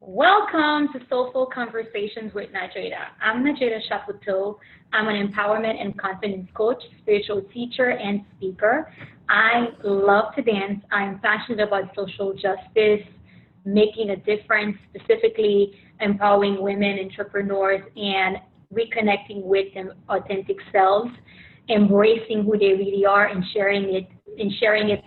Welcome to Soulful Conversations with Nadjejda. I'm Nadjejda Chapoteau. I'm an empowerment and confidence coach, spiritual teacher, and speaker. I love to dance. I'm passionate about social justice, making a difference, specifically empowering women entrepreneurs and reconnecting with their authentic selves, embracing who they really are and sharing it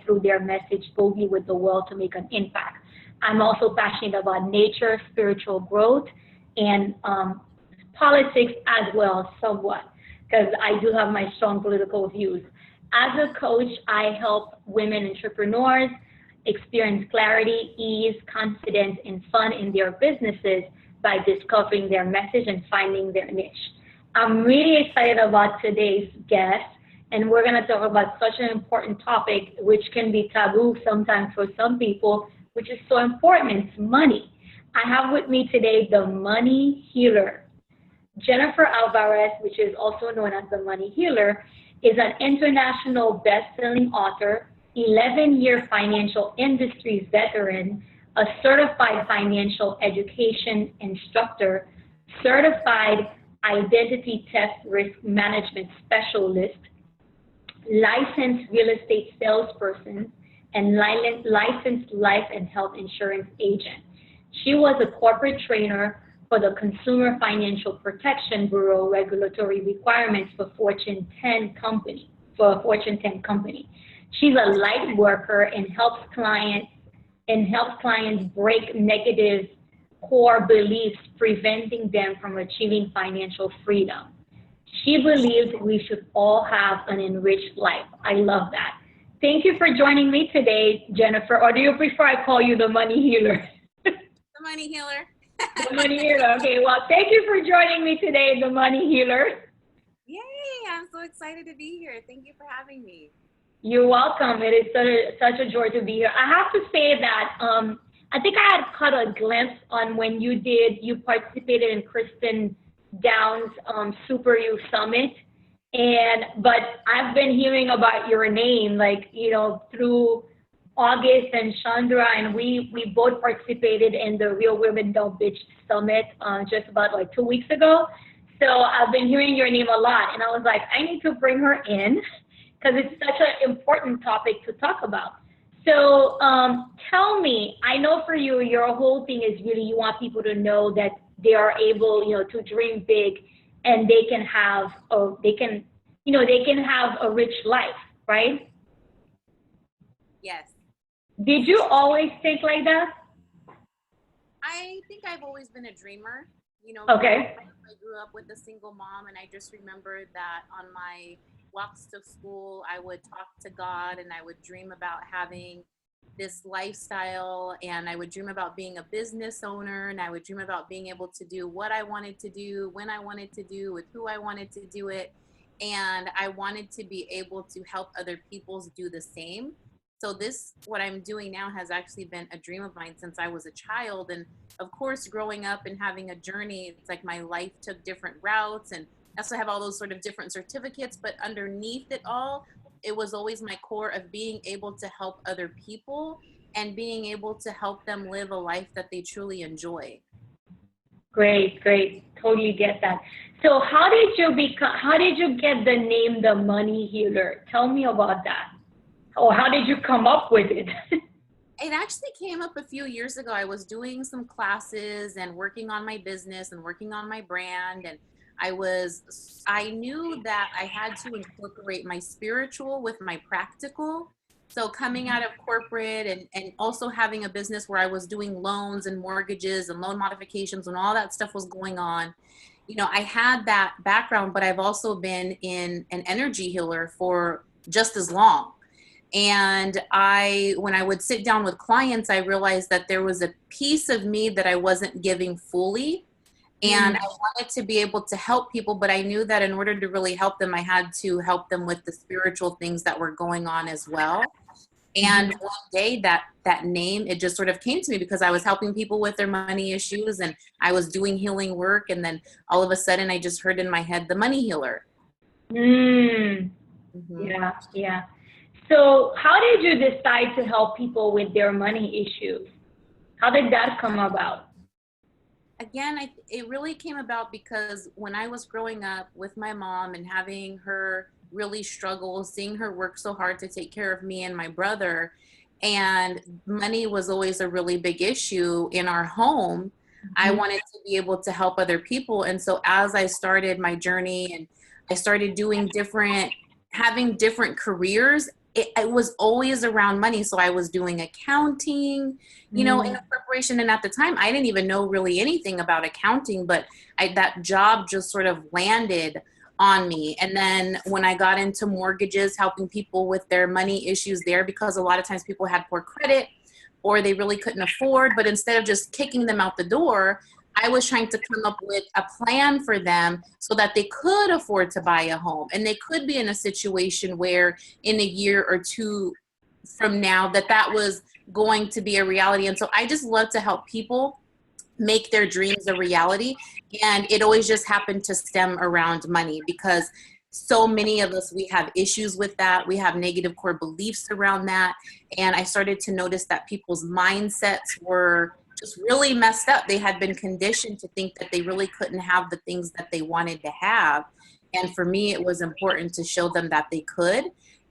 through their message boldly with the world to make an impact. I'm also passionate about nature, spiritual growth, and politics as well, somewhat, because I do have my strong political views. As a coach, I help women entrepreneurs experience clarity, ease, confidence, and fun in their businesses by discovering their message and finding their niche. I'm really excited about today's guest, and we're going to talk about such an important topic, which can be taboo sometimes for some people, which is so important. It's money. I have with me today the money healer. Jennifer Alvarez, which is also known as the money healer, is an international best-selling author, 11-year financial industry veteran, a certified financial education instructor, certified identity theft risk management specialist, licensed real estate salesperson, and licensed life and health insurance agent. She was a corporate trainer for the Consumer Financial Protection Bureau regulatory requirements for Fortune 10 company, for a Fortune 10 company. She's a light worker and helps clients break negative core beliefs, preventing them from achieving financial freedom. She believes we should all have an enriched life. I love that. Thank you for joining me today, Jennifer. Or do you prefer I call you the money healer? The money healer. The money healer. Okay, well, thank you for joining me today, the money healer. Yay, I'm so excited to be here. Thank you for having me. You're welcome. It is such a joy to be here. I have to say that I think I had caught a glimpse on when you participated in Kristen Down's Super You Summit. But I've been hearing about your name, through August and Chandra, and we both participated in the Real Women Don't Bitch Summit just about 2 weeks ago. So I've been hearing your name a lot, and I was like, I need to bring her in because it's such an important topic to talk about. So tell me, I know for you, your whole thing is really you want people to know that they are able, to dream big, and they can have a rich life, right? Yes. Did you always think like that? I think I've always been a dreamer. Okay. I grew up with a single mom, and I just remember that on my walks to school, I would talk to God, and I would dream about having this lifestyle, and I would dream about being a business owner, and I would dream about being able to do what I wanted to do, when I wanted to do, with who I wanted to do it. And I wanted to be able to help other people do the same. So what I'm doing now has actually been a dream of mine since I was a child. And of course, growing up and having a journey, it's like my life took different routes, and I also have all those sort of different certificates, but underneath it all, it was always my core of being able to help other people and being able to help them live a life that they truly enjoy. Great, great. Totally get that. So how did you get the name the money healer? Tell me about that. Or how did you come up with it? It actually came up a few years ago. I was doing some classes and working on my business and working on my brand, and I knew that I had to incorporate my spiritual with my practical. So coming out of corporate and also having a business where I was doing loans and mortgages and loan modifications and all that stuff was going on, I had that background, but I've also been in an energy healer for just as long. And when I would sit down with clients, I realized that there was a piece of me that I wasn't giving fully. And I wanted to be able to help people, but I knew that in order to really help them, I had to help them with the spiritual things that were going on as well. And one day that name, it just sort of came to me because I was helping people with their money issues and I was doing healing work. And then all of a sudden I just heard in my head, the money healer. Yeah, yeah. So how did you decide to help people with their money issues? How did that come about? again, it really came about because when I was growing up with my mom and having her really struggle, seeing her work so hard to take care of me and my brother, and money was always a really big issue in our home. I Mhm. wanted to be able to help other people. And so as I started my journey and I started doing having different careers, it was always around money. So I was doing accounting, in a Mm. corporation. And at the time, I didn't even know really anything about accounting, but that job just sort of landed on me. And then when I got into mortgages, helping people with their money issues there, because a lot of times people had poor credit or they really couldn't afford, but instead of just kicking them out the door, I was trying to come up with a plan for them so that they could afford to buy a home and they could be in a situation where in a year or two from now that was going to be a reality. And so I just love to help people make their dreams a reality. And it always just happened to stem around money because so many of us, we have issues with that. We have negative core beliefs around that. And I started to notice that people's mindsets were just really messed up. They had been conditioned to think that they really couldn't have the things that they wanted to have. And for me, it was important to show them that they could.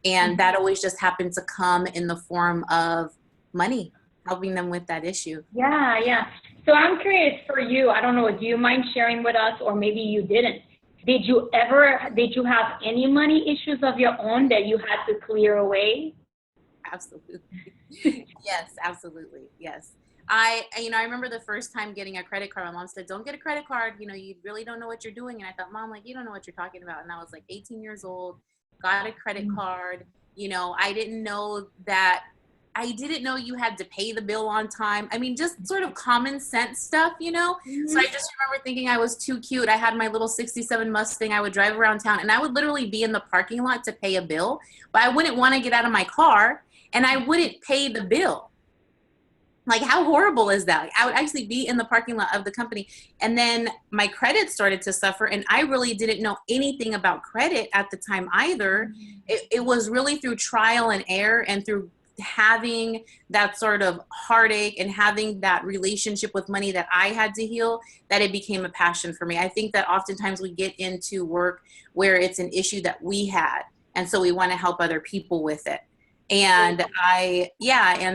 And that always just happened to come in the form of money, helping them with that issue. Yeah, yeah. So I'm curious for you. I don't know. Do you mind sharing with us, or maybe you didn't? Did you have any money issues of your own that you had to clear away? Absolutely. Yes, absolutely. Yes. I remember the first time getting a credit card, my mom said, don't get a credit card. You really don't know what you're doing. And I thought, Mom, like, you don't know what you're talking about. And I was like 18 years old, got a credit card. I didn't know that I didn't know you had to pay the bill on time. I mean, just sort of common sense stuff. So I Mhm. just remember thinking I was too cute. I had my little 67 Mustang. I would drive around town and I would literally be in the parking lot to pay a bill, but I wouldn't want to get out of my car and I wouldn't pay the bill. Like, how horrible is that? Like, I would actually be in the parking lot of the company. And then my credit started to suffer. And I really didn't know anything about credit at the time either. It was really through trial and error and through having that sort of heartache and having that relationship with money that I had to heal that it became a passion for me. I think that oftentimes we get into work where it's an issue that we had. And so we want to help other people with it. And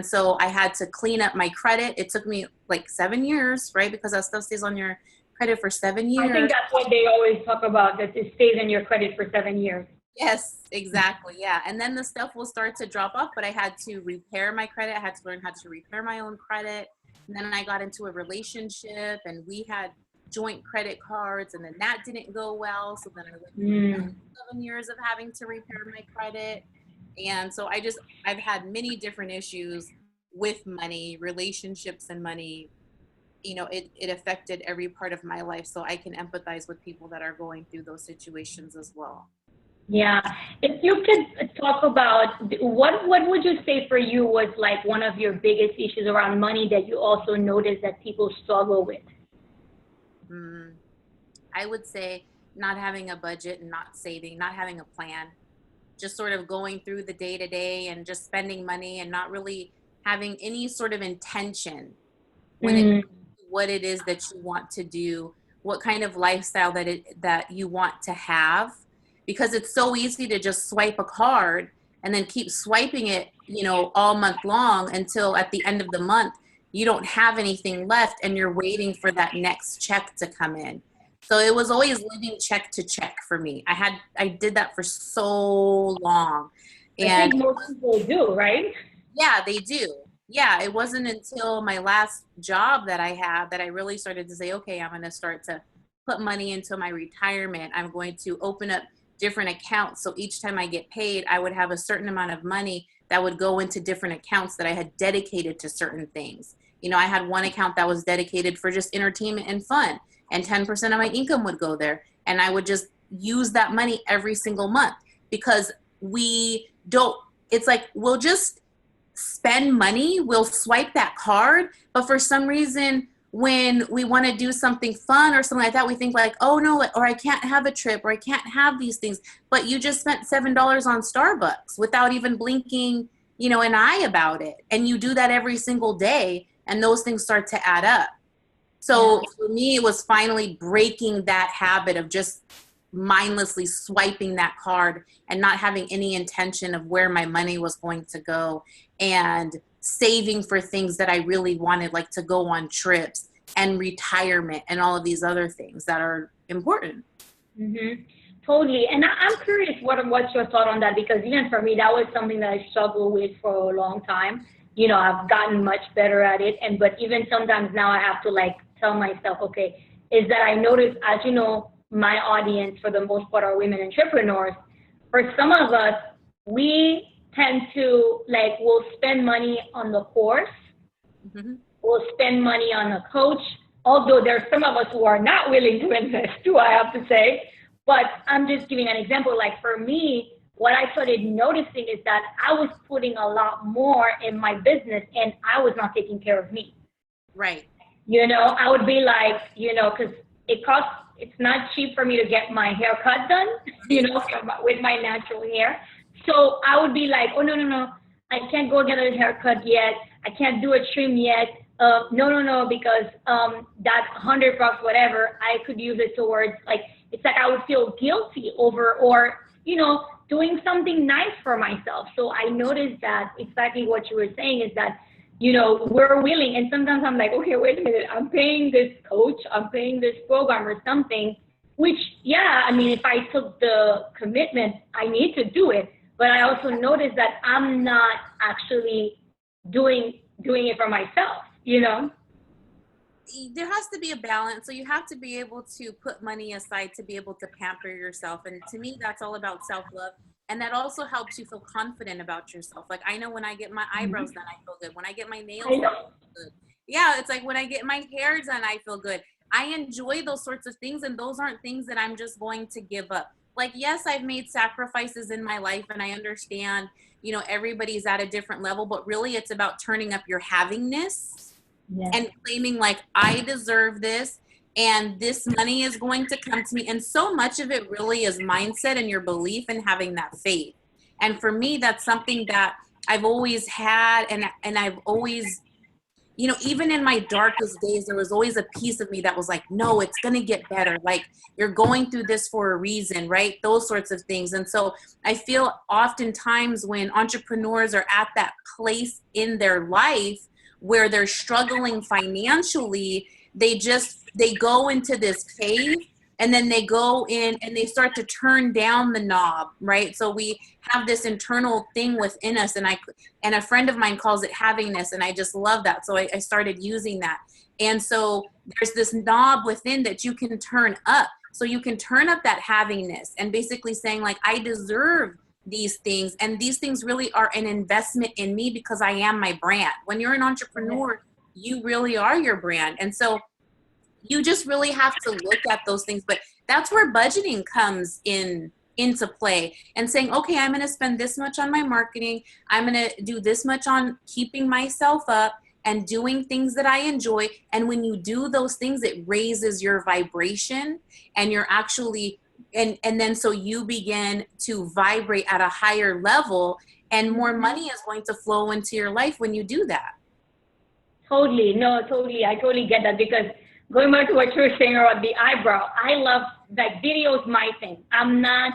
so I had to clean up my credit. It took me like 7 years, right? Because that stuff stays on your credit for seven I think years. that's what they always talk about, that it stays in your credit for 7 years. Yes, exactly. Yeah. And then the stuff will start to drop off, but I had to repair my credit. I had to learn how to repair my own credit. And then I got into a relationship and we had joint credit cards and then that didn't go well. So then I went through Mm. 7 years of having to repair my credit. And so I've had many different issues with money, relationships and money. It affected every part of my life. So I can empathize with people that are going through those situations as well. Yeah. If you could talk about what would you say for you was like one of your biggest issues around money that you also noticed that people struggle with? Mm, I would say not having a budget and not saving, not having a plan, just sort of going through the day to day and just spending money and not really having any sort of intention when it Mm. what it is that you want to do, what kind of lifestyle that you want to have, because it's so easy to just swipe a card and then keep swiping it, all month long until at the end of the month you don't have anything left and you're waiting for that next check to come in. So it was always living check to check for me. I did that for so long. I And think most people do, right? yeah, they do. Yeah, it wasn't until my last job that I had that I really started to say, okay, I'm going to start to put money into my retirement. I'm going to open up different accounts. So each time I get paid, I would have a certain amount of money that would go into different accounts that I had dedicated to certain things. I had one account that was dedicated for just entertainment and fun, and 10% of my income would go there. And I would just use that money every single month because we don't, it's like, we'll just spend money, we'll swipe that card, but for some reason when we want to do something fun or something like that, we think like, oh no, or I can't have a trip, or I can't have these things. But you just spent $7 on Starbucks without even blinking, an eye about it. And you do that every single day, and those things start to add up. So for me, it was finally breaking that habit of just mindlessly swiping that card and not having any intention of where my money was going to go, and saving for things that I really wanted, like to go on trips and retirement and all of these other things that are important. Mm-hmm. Totally. And I'm curious, what's your thought on that? Because even for me, that was something that I struggled with for a long time. I've gotten much better at it. But even sometimes now I have to like tell myself, okay, is that I notice, as you know, my audience for the most part are women entrepreneurs. For some of us, we tend to like, we'll spend money on the course, Mm-hmm. we'll spend money on a coach, although there's some of us who are not willing to invest too, I have to say. But I'm just giving an example. Like for me, what I started noticing is that I was putting a lot more in my business and I was not taking care of me. Right. I would be like, because it's not cheap for me to get my hair cut done, with my natural hair. So I would be like, oh, no, no, no, I can't go get a haircut yet. I can't do a trim yet. No, no, no, because that $100, whatever, I could use it towards, like, it's like I would feel guilty over, or, doing something nice for myself. So I noticed that exactly what you were saying is that, we're willing. And sometimes I'm like, okay, wait a minute. I'm paying this coach. I'm paying this program or something, which, yeah, I mean, if I took the commitment, I need to do it. But I also noticed that I'm not actually doing it for myself. There has to be a balance. So you have to be able to put money aside to be able to pamper yourself. And to me, that's all about self-love. And that also helps you feel confident about yourself. Like I know when I get my eyebrows done, I feel good. When I get my nails done, I feel good. Yeah, it's like when I get my hair done, I feel good. I enjoy those sorts of things, and those aren't things that I'm just going to give up. Like, yes, I've made sacrifices in my life, and I understand, everybody's at a different level, but really it's about turning up your havingness and claiming like, I deserve this and this money is going to come to me. And so much of it really is mindset and your belief and having that faith. And for me, that's something that I've always had. And I've always, even in my darkest days, there was always a piece of me that was like, no, it's going to get better. Like you're going through this for a reason, right? Those sorts of things. And so I feel oftentimes when entrepreneurs are at that place in their life where they're struggling financially, they go into this cave, and then they go in and they start to turn down the knob, right? So we have this internal thing within us, and a friend of mine calls it havingness, and I just love that. So I started using that. And so there's this knob within that you can turn up. So you can turn up that havingness and basically saying like, I deserve these things, and these things really are an investment in me because I am my brand. When you're an entrepreneur, you really are your brand. And so you just really have to look at those things. But that's where budgeting comes into play, and saying, okay, I'm going to spend this much on my marketing. I'm going to do this much on keeping myself up and doing things that I enjoy. And when you do those things, it raises your vibration, and you're actually and then so you begin to vibrate at a higher level, and more money is going to flow into your life when you do that. Totally. No, totally. I totally get that, because going back to what you were saying about the eyebrow, I love, like, videos, my thing. I'm not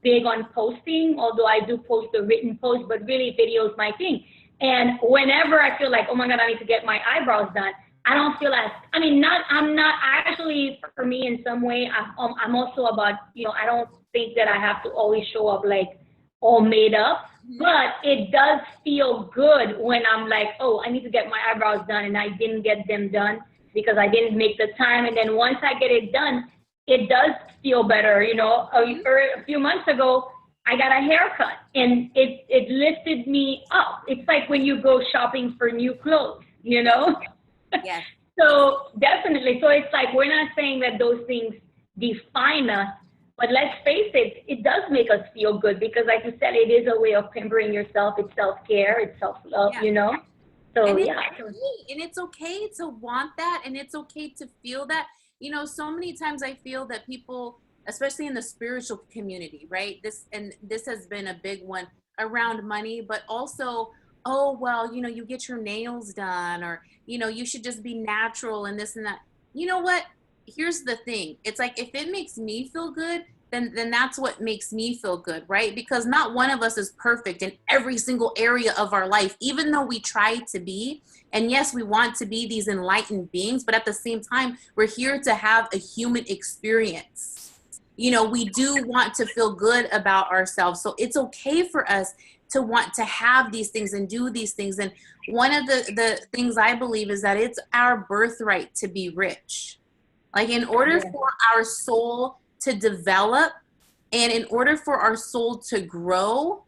big on posting, although I do post the written post, but really videos, my thing. And whenever I feel like, oh my God, I need to get my eyebrows done, I don't feel I'm not actually, for me in some way, I'm also about, I don't think that I have to always show up like all made up, but it does feel good when I'm like, oh, I need to get my eyebrows done and I didn't get them done because I didn't make the time. And then once I get it done, it does feel better. A few months ago, I got a haircut and it lifted me up. It's like when you go shopping for new clothes, Yes. So definitely. So it's like, we're not saying that those things define us, but let's face it, it does make us feel good, because like you said, it is a way of pampering yourself. It's self-care, it's self-love, So and yeah. And it's okay to want that, and it's okay to feel that. So many times I feel that people, especially in the spiritual community, right? This has been a big one around money, but also oh, well, you get your nails done, or, you should just be natural and this and that. You know what? Here's the thing. It's like, if it makes me feel good, then that's what makes me feel good, right? Because not one of us is perfect in every single area of our life, even though we try to be. And yes, we want to be these enlightened beings, but at the same time, we're here to have a human experience. We do want to feel good about ourselves. So it's okay for us to want to have these things and do these things. And one of the things I believe is that it's our birthright to be rich. Like, in order Yeah. for our soul to develop and in order for our soul to grow,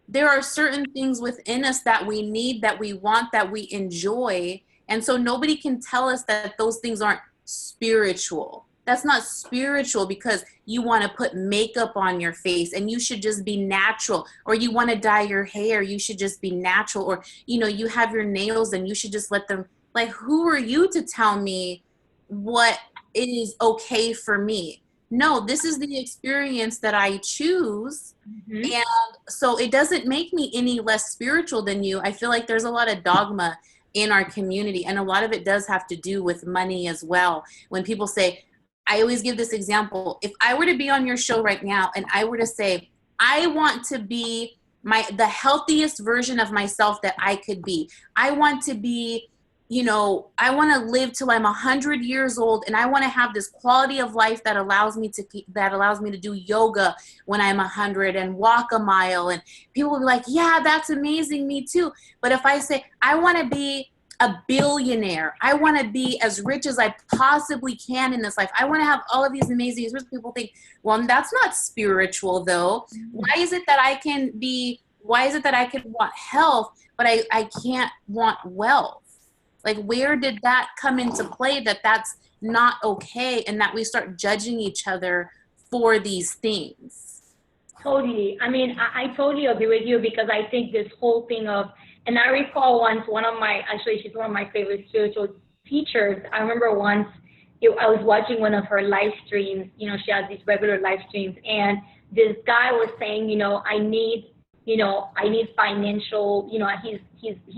there are certain things within us that we need, that we want, that we enjoy. And so nobody can tell us that those things aren't spiritual. That's not spiritual because you want to put makeup on your face and you should just be natural, or you want to dye your hair, you should just be natural, or you have your nails and you should just let them. Like, who are you to tell me what is okay for me? No, this is the experience that I choose. Hmm. And so it doesn't make me any less spiritual than you. I feel like there's a lot of dogma in our community, and a lot of it does have to do with money as well. When people say, I always give this example. If I were to be on your show right now and I were to say, I want to be the healthiest version of myself that I could be. I want to be, I want to live till I'm 100 years old, and I want to have this quality of life that allows me to do yoga when I'm 100 and walk a mile. And people will be like, yeah, that's amazing, me too. But if I say, I want to be a billionaire, I want to be as rich as I possibly can in this life, I want to have all of these amazing experiences, people think, well, that's not spiritual though. Why is it that I can want health, but I can't want wealth? Like, where did that come into play, that that's not okay, and that we start judging each other for these things? Totally. I mean, I totally agree with you, because I think this whole thing of, and I recall once actually, she's one of my favorite spiritual teachers. I remember once I was watching one of her live streams. She has these regular live streams, and this guy was saying, I need financial, he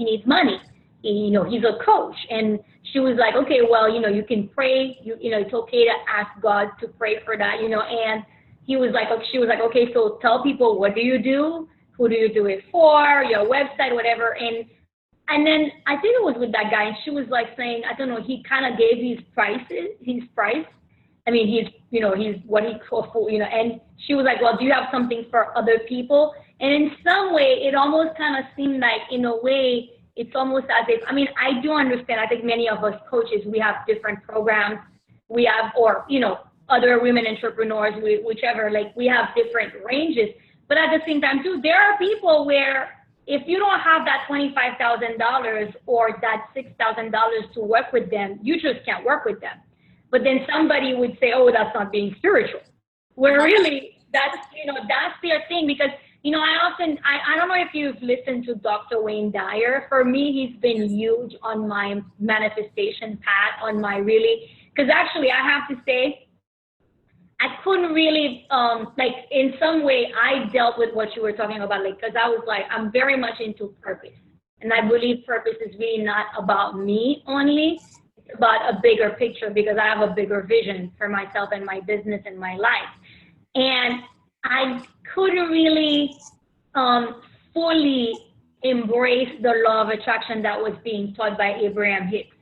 needs money. He's a coach. And she was like, okay, well, you can pray, it's okay to ask God to pray for that, and she was like, okay, so tell people, what do you do? Who do you do it for? Your website, whatever. And then I think it was with that guy, and she was like saying, I don't know, he kind of gave his price. I mean, he's what he calls, and she was like, well, do you have something for other people? And in some way, it almost kind of seemed like, in a way, it's almost as if, I mean, I do understand. I think many of us coaches, we have different programs. We have, or, other women entrepreneurs, whichever, like, we have different ranges. But at the same time, too, there are people where if you don't have that $25,000 or that $6,000 to work with them, you just can't work with them. But then somebody would say, oh, that's not being spiritual. Where really, that's their thing. Because I don't know if you've listened to Dr. Wayne Dyer. For me, he's been huge on my manifestation path, on my really, because actually I have to say, I couldn't really, like, in some way, I dealt with what you were talking about, like, because I was like, I'm very much into purpose. And I believe purpose is really not about me only. It's about a bigger picture, because I have a bigger vision for myself and my business and my life. And I couldn't really fully embrace the law of attraction that was being taught by Abraham Hicks,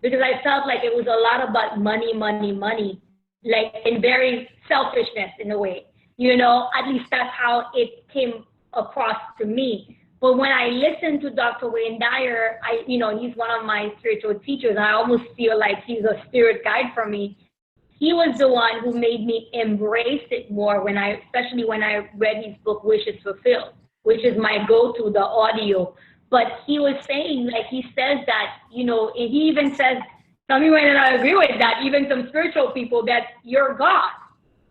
because I felt like it was a lot about money, money, money, like, in very selfishness in a way. At least that's how it came across to me. But when I listened to Dr. Wayne Dyer, he's one of my spiritual teachers. I almost feel like he's a spirit guide for me. He was the one who made me embrace it more, especially when I read his book, Wishes Fulfilled, which is my go-to, the audio. But he was saying, like, he says that, and he even says, tell me when I agree with that, even some spiritual people, that you're God.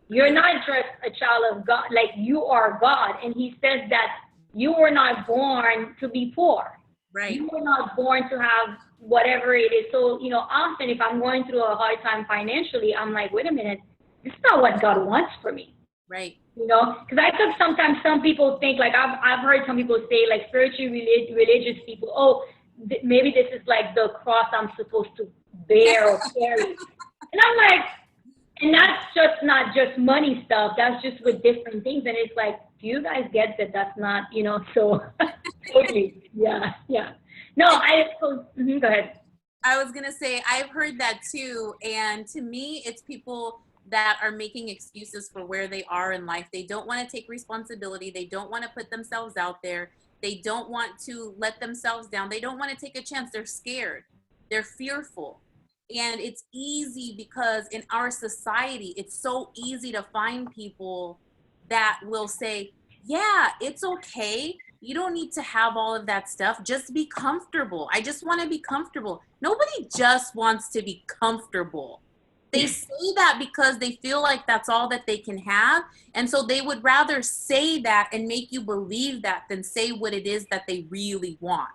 You're not just a child of God, like, you are God. And he says that you were not born to be poor. Right. You were not born to have whatever it is. So, often if I'm going through a hard time financially, I'm like, wait a minute, this is not what God wants for me. Right. You know, because I think sometimes some people think, like I've heard some people say, like spiritually religious people, oh, maybe this is like the cross I'm supposed to bear or carry. And I'm like, and that's just not just money stuff. That's just with different things. And it's like, do you guys get that? That's not, you know, so totally. Yeah, yeah. No, go ahead. I was going to say, I've heard that too. And to me, it's people that are making excuses for where they are in life. They don't want to take responsibility. They don't want to put themselves out there. They don't want to let themselves down. They don't want to take a chance. They're scared. They're fearful. And it's easy because in our society, it's so easy to find people that will say, yeah, it's okay. You don't need to have all of that stuff. Just be comfortable. I just want to be comfortable. Nobody just wants to be comfortable. They say that because they feel like that's all that they can have. And so they would rather say that and make you believe that than say what it is that they really want.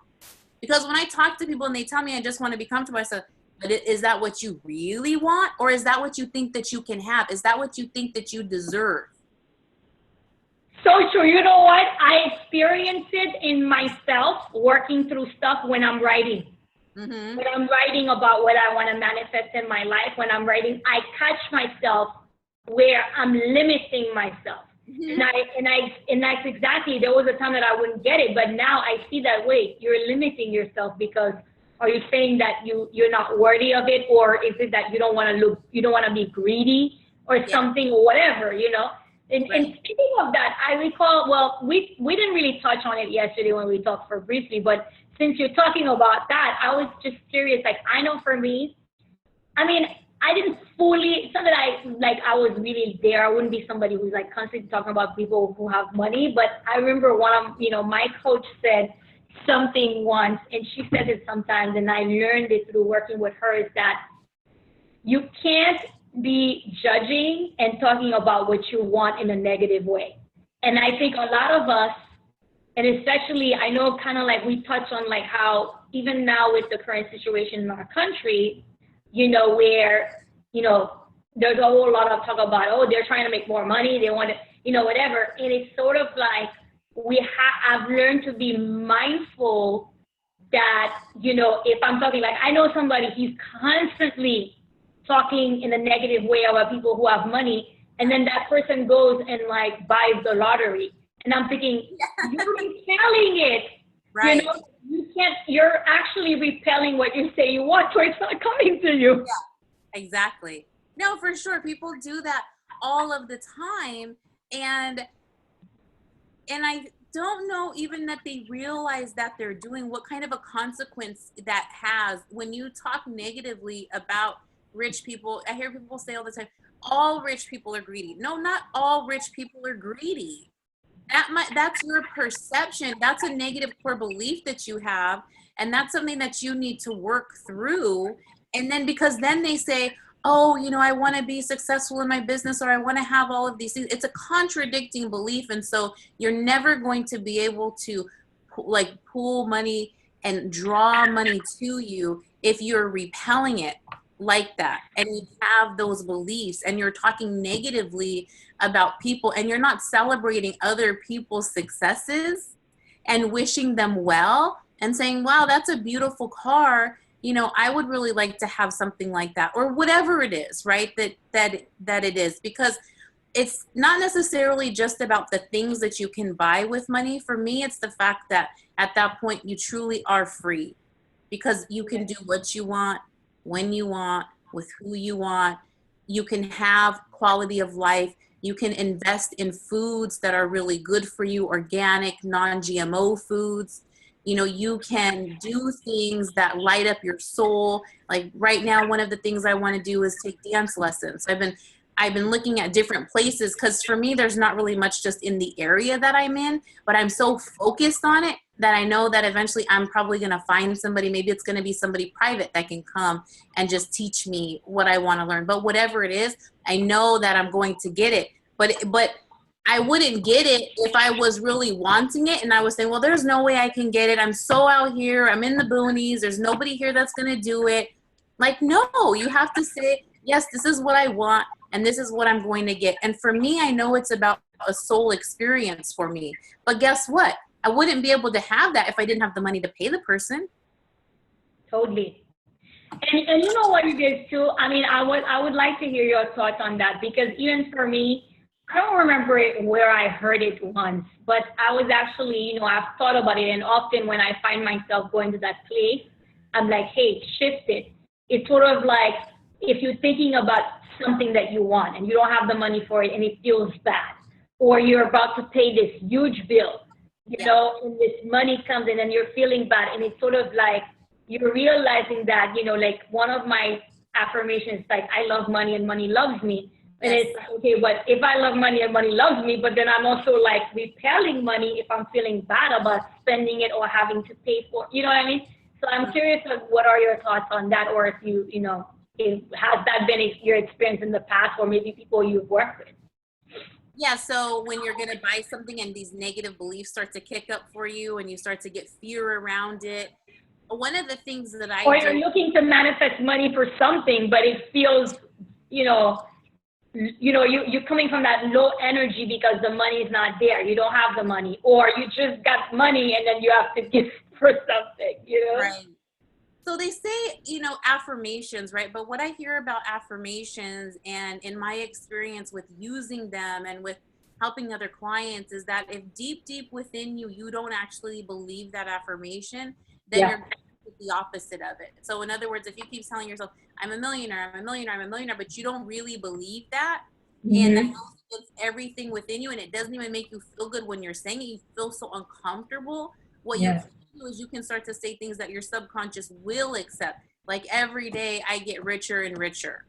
Because when I talk to people and they tell me I just want to be comfortable, I say, but is that what you really want? Or is that what you think that you can have? Is that what you think that you deserve? So true. You know what? I experience it in myself working through stuff when I'm writing. Mm-hmm. When I'm writing about what I want to manifest in my life, when I'm writing, I catch myself where I'm limiting myself. Mm-hmm. And that's exactly, there was a time that I wouldn't get it, but now I see that, wait, you're limiting yourself because are you saying that you're not worthy of it, or is it that you don't want to be greedy or something or whatever, you know? And speaking of that, I recall, well, we didn't really touch on it yesterday when we talked for briefly, but since you're talking about that, I was just curious. Like, I know for me, I mean, I didn't fully, it's not that I was really there. I wouldn't be somebody who's like constantly talking about people who have money, but I remember my coach said something once, and she says it sometimes, and I learned it through working with her, is that you can't be judging and talking about what you want in a negative way. And I think a lot of us, and especially, I know kind of like we touch on like how even now with the current situation in our country, you know, where, you know, there's a whole lot of talk about, oh, they're trying to make more money, they want to, you know, whatever. And it's sort of like I've learned to be mindful that, you know, if I'm talking, like I know somebody, he's constantly talking in a negative way about people who have money, and then that person goes and like buys the lottery. And I'm thinking, you're repelling it. Right. You know, you're actually repelling what you say you want, so it's not coming to you. Yeah, exactly. No, for sure. People do that all of the time. And I don't know even that they realize that they're doing, what kind of a consequence that has when you talk negatively about rich people. I hear people say all the time, all rich people are greedy. No, not all rich people are greedy. That's your perception. That's a negative core belief that you have. And that's something that you need to work through. And then because then they say, oh, you know, I want to be successful in my business, or I want to have all of these things. It's a contradicting belief. And so you're never going to be able to like pool money and draw money to you if you're repelling it like that, and you have those beliefs and you're talking negatively about people and you're not celebrating other people's successes and wishing them well and saying, wow, that's a beautiful car, you know, I would really like to have something like that, or whatever it is, right, that it is. Because it's not necessarily just about the things that you can buy with money. For me, it's the fact that at that point you truly are free, because you can do what you want, when you want, with who you want. You can have quality of life. You can invest in foods that are really good for you, organic, non-GMO foods. You know, you can do things that light up your soul. Like right now, one of the things I want to do is take dance lessons. I've been looking at different places, because for me, there's not really much just in the area that I'm in, but I'm so focused on it that I know that eventually I'm probably going to find somebody. Maybe it's going to be somebody private that can come and just teach me what I want to learn. But whatever it is, I know that I'm going to get it. But I wouldn't get it if I was really wanting it and I was saying, well, there's no way I can get it. I'm so out here. I'm in the boonies. There's nobody here that's going to do it. Like, no, you have to say, yes, this is what I want. and this is what I'm going to get. And for me, I know it's about a soul experience for me. But guess what? I wouldn't be able to have that if I didn't have the money to pay the person. Totally. And you know what it is too? I mean, I would like to hear your thoughts on that, because even for me, I don't remember it where I heard it once, but I was actually, I've thought about it, and often when I find myself going to that place, I'm like, hey, shift it. It's sort of like if you're thinking about something that you want and you don't have the money for it and it feels bad, or you're about to pay this huge bill, and this money comes in and you're feeling bad, and it's sort of like you're realizing that, like one of my affirmations is like, I love money and money loves me. And Yes. it's like, okay, but if I love money and money loves me, but then I'm also like repelling money if I'm feeling bad about spending it or having to pay for, you know what I mean? So I'm curious, like, what are your thoughts on that? Or if has that been your experience in the past, or maybe people you've worked with? Yeah, so when you're going to buy something and these negative beliefs start to kick up for you and you start to get fear around it, one of the things that I Or you're do, looking to manifest money for something, but it feels, you know, you're coming from that low energy because the money is not there. You don't have the money, or you just got money and then you have to give for something. right. So they say, affirmations, right? But what I hear about affirmations and in my experience with using them and with helping other clients is that if deep, deep within you, you don't actually believe that affirmation, then Yeah. you're going to do the opposite of it. So in other words, if you keep telling yourself, I'm a millionaire, I'm a millionaire, I'm a millionaire, but you don't really believe that, and that Mm-hmm. goes against everything within you, and it doesn't even make you feel good when you're saying it, you feel so uncomfortable. What you Yeah. can do is you can start to say things that your subconscious will accept. Like every day I get richer and richer.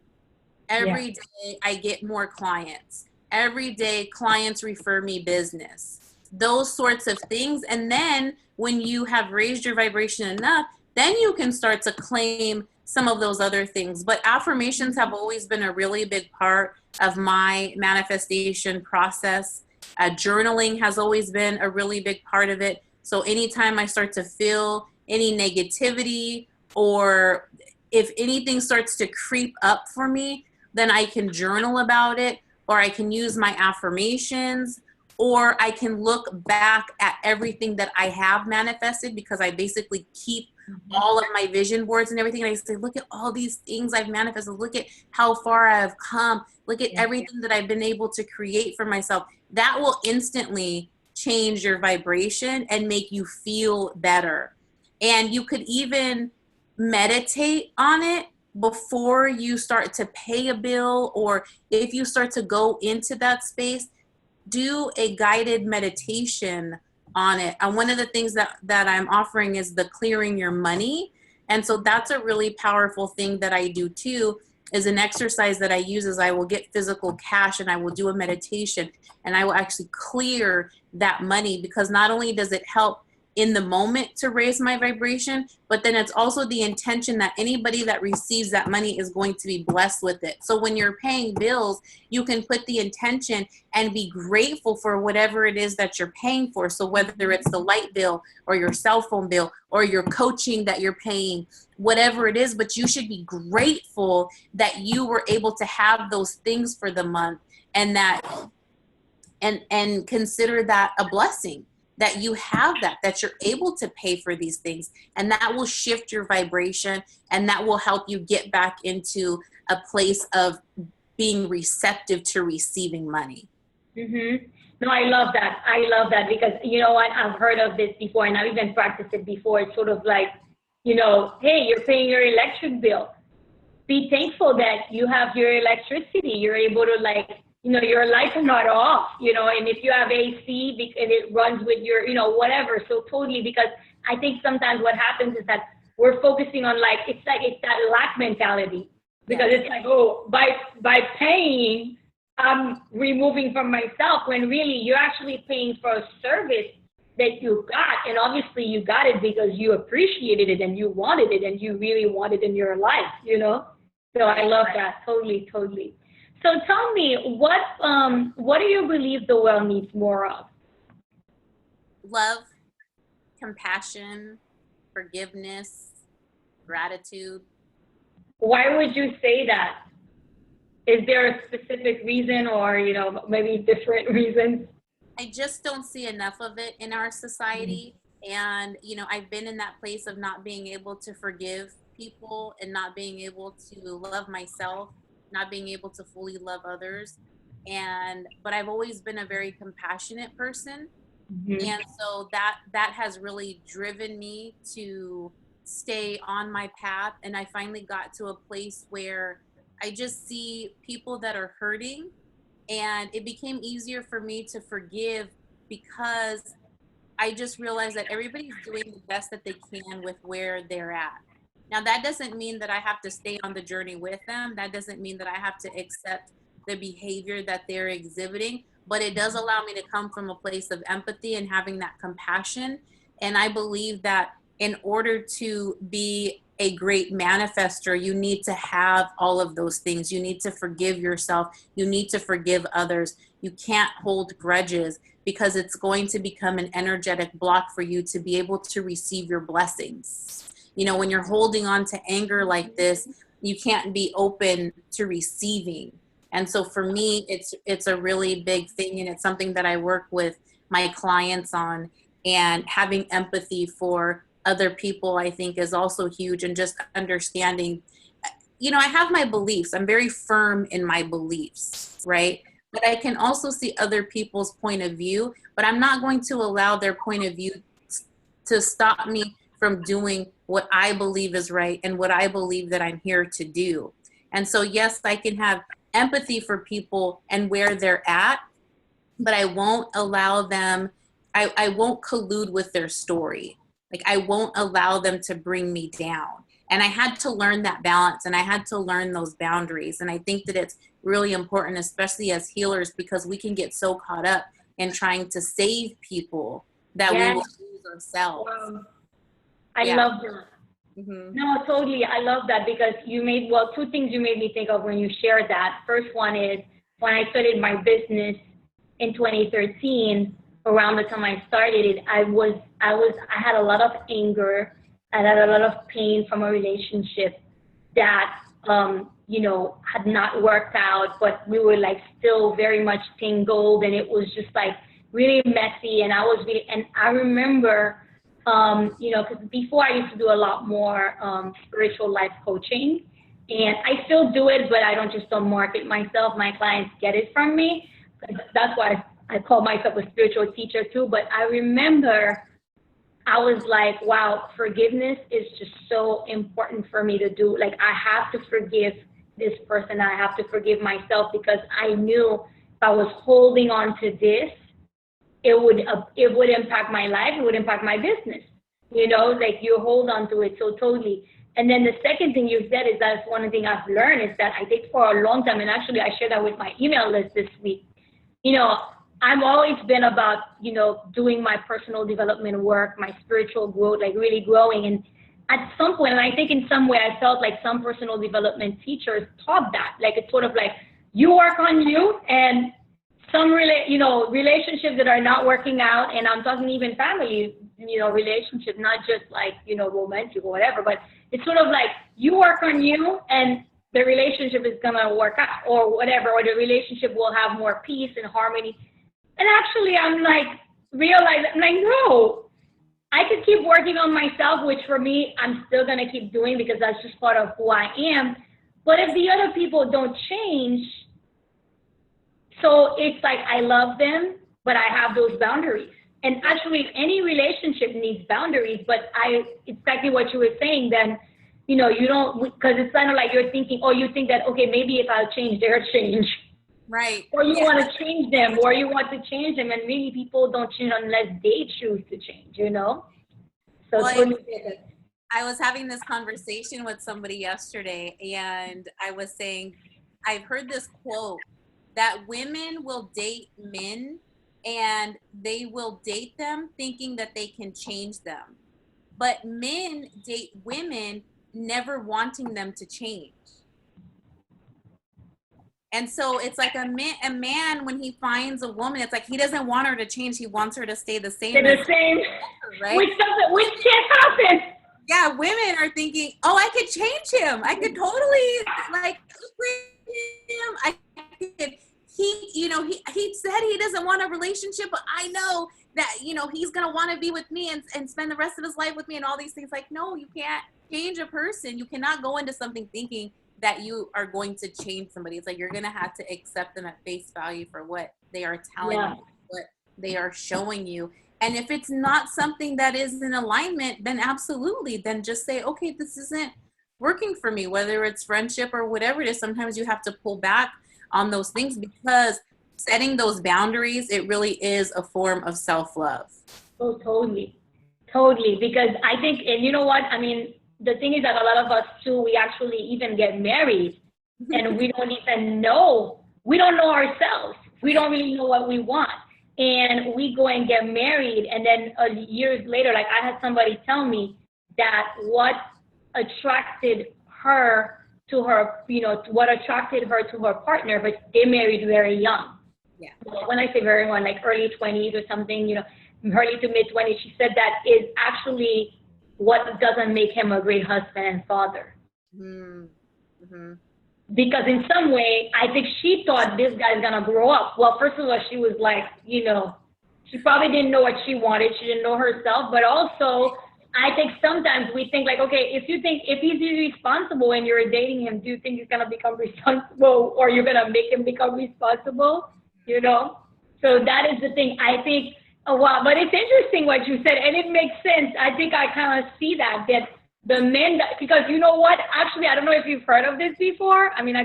Yeah. Every day I get more clients. Every day clients refer me business. Those sorts of things. And then when you have raised your vibration enough, then you can start to claim some of those other things. But affirmations have always been a really big part of my manifestation process. Journaling has always been a really big part of it. So anytime I start to feel any negativity, or if anything starts to creep up for me, then I can journal about it, or I can use my affirmations, or I can look back at everything that I have manifested, because I basically keep all of my vision boards and everything. And I say, look at all these things I've manifested. Look at how far I've come. Look at everything that I've been able to create for myself. That will instantly change your vibration and make you feel better. And you could even meditate on it before you start to pay a bill, or if you start to go into that space, do a guided meditation on it. And one of the things that I'm offering is the clearing your money. And so that's a really powerful thing that I do too, is an exercise that I use is I will get physical cash and I will do a meditation and I will actually clear that money, because not only does it help in the moment to raise my vibration, but then it's also the intention that anybody that receives that money is going to be blessed with it. So when you're paying bills, you can put the intention and be grateful for whatever it is that you're paying for. So whether it's the light bill or your cell phone bill or your coaching that you're paying, whatever it is, but you should be grateful that you were able to have those things for the month, and that and consider that a blessing that you have, that you're able to pay for these things, and that will shift your vibration, and that will help you get back into a place of being receptive to receiving money. Mm-hmm. No, I love that. I love that, because you know what? I've heard of this before and I've even practiced it before. It's sort of like, hey, you're paying your electric bill. Be thankful that you have your electricity. You're able to, like, your lights are not off, and if you have AC and it runs with your, whatever. So totally, because I think sometimes what happens is that we're focusing on, like, it's that lack mentality, because Yes. it's like, oh, by paying, I'm removing from myself, when really you're actually paying for a service that you got, and obviously you got it because you appreciated it and you wanted it and you really wanted it in your life. So I love that. Totally, totally. So tell me, what do you believe the world needs more of? Love, compassion, forgiveness, gratitude. Why would you say that? Is there a specific reason or, maybe different reasons? I just don't see enough of it in our society. And, I've been in that place of not being able to forgive people and not being able to love myself, not being able to fully love others. But I've always been a very compassionate person. Mm-hmm. And so that has really driven me to stay on my path. And I finally got to a place where I just see people that are hurting, and it became easier for me to forgive because I just realized that everybody's doing the best that they can with where they're at. Now, that doesn't mean that I have to stay on the journey with them. That doesn't mean that I have to accept the behavior that they're exhibiting, but it does allow me to come from a place of empathy and having that compassion. And I believe that in order to be a great manifester, you need to have all of those things. You need to forgive yourself. You need to forgive others. You can't hold grudges, because it's going to become an energetic block for you to be able to receive your blessings. When you're holding on to anger like this, you can't be open to receiving. And so for me, it's a really big thing, and it's something that I work with my clients on. And having empathy for other people, I think, is also huge. And just understanding, I have my beliefs. I'm very firm in my beliefs, right? But I can also see other people's point of view, but I'm not going to allow their point of view to stop me from doing what I believe is right and what I believe that I'm here to do. And so, yes, I can have empathy for people and where they're at, but I won't allow them, I won't collude with their story. Like, I won't allow them to bring me down. And I had to learn that balance, and I had to learn those boundaries. And I think that it's really important, especially as healers, because we can get so caught up in trying to save people that we will lose ourselves. I love that. Mm-hmm. No, totally. I love that, because two things you made me think of when you shared that. First one is, when I started my business in 2013, around the time I started it, I had a lot of anger. I had a lot of pain from a relationship that, had not worked out, but we were like still very much tangled, and it was just like really messy. And I remember, because before I used to do a lot more spiritual life coaching, and I still do it, but I don't market myself. My clients get it from me. That's why I call myself a spiritual teacher too. But I remember I was like, wow, forgiveness is just so important for me to do. Like, I have to forgive this person. I have to forgive myself, because I knew if I was holding on to this, it would impact my life. It would impact my business. Like, you hold on to it so totally. And then the second thing you said is, that's one thing I've learned, is that I did for a long time. And actually, I shared that with my email list this week. I've always been about, doing my personal development work, my spiritual growth, like really growing. And at some point, and I think in some way, I felt like some personal development teachers taught that. Like, it's sort of like, you work on you, and some relationships that are not working out, and I'm talking even family, relationships, not just like, romantic or whatever, but it's sort of like, you work on you, and the relationship is gonna work out, or whatever, or the relationship will have more peace and harmony. And actually, I'm like, no, I could keep working on myself, which for me, I'm still gonna keep doing, because that's just part of who I am. But if the other people don't change, so it's like, I love them, but I have those boundaries. And actually, any relationship needs boundaries, but exactly what you were saying then, you don't, because it's kind of like you're thinking, you think that, okay, maybe if I'll change, they'll change. Right. Or you want to change them, or you want to change them, and really people don't change unless they choose to change, So I was having this conversation with somebody yesterday, and I was saying, I've heard this quote that women will date men, and they will date them thinking that they can change them. But men date women never wanting them to change. And so it's like a man, when he finds a woman, it's like he doesn't want her to change. He wants her to stay the same. Right? Which can't happen. Yeah, women are thinking, I could change him. I could totally upgrade him. want a relationship, but I know that, you know, he's going to want to be with me and spend the rest of his life with me and all these things. Like, no, you can't change a person. You cannot go into something thinking that you are going to change somebody. It's like, you're going to have to accept them at face value for what they are telling you, what they are showing you. And if it's not something that is in alignment, then absolutely, then just say, okay, this isn't working for me, whether it's friendship or whatever it is. Sometimes you have to pull back on those things, because setting those boundaries, it really is a form of self-love. Oh, totally. Totally. Because I think, and you know what? I mean, the thing is that a lot of us too, we actually even get married and we don't even know, we don't know ourselves. We don't really know what we want. And we go and get married, and then years later, like I had somebody tell me that what attracted her to her, you know, what attracted her to her partner, but they married very young. Yeah. When I say very young, like early 20s or something, you know, early to mid 20s, she said that is actually what doesn't make him a great husband and father. Mm-hmm. Because in some way, I think she thought this guy's gonna grow up. Well, first of all, she was like, you know, she probably didn't know what she wanted. She didn't know herself. But also, I think sometimes we think like, okay, if he's irresponsible and you're dating him, do you think he's gonna become responsible, or you're gonna make him become responsible? You know? So that is the thing. I think, oh wow, but it's interesting what you said, and it makes sense. I think I kind of see that the men, because you know what? Actually, I don't know if you've heard of this before. I mean, I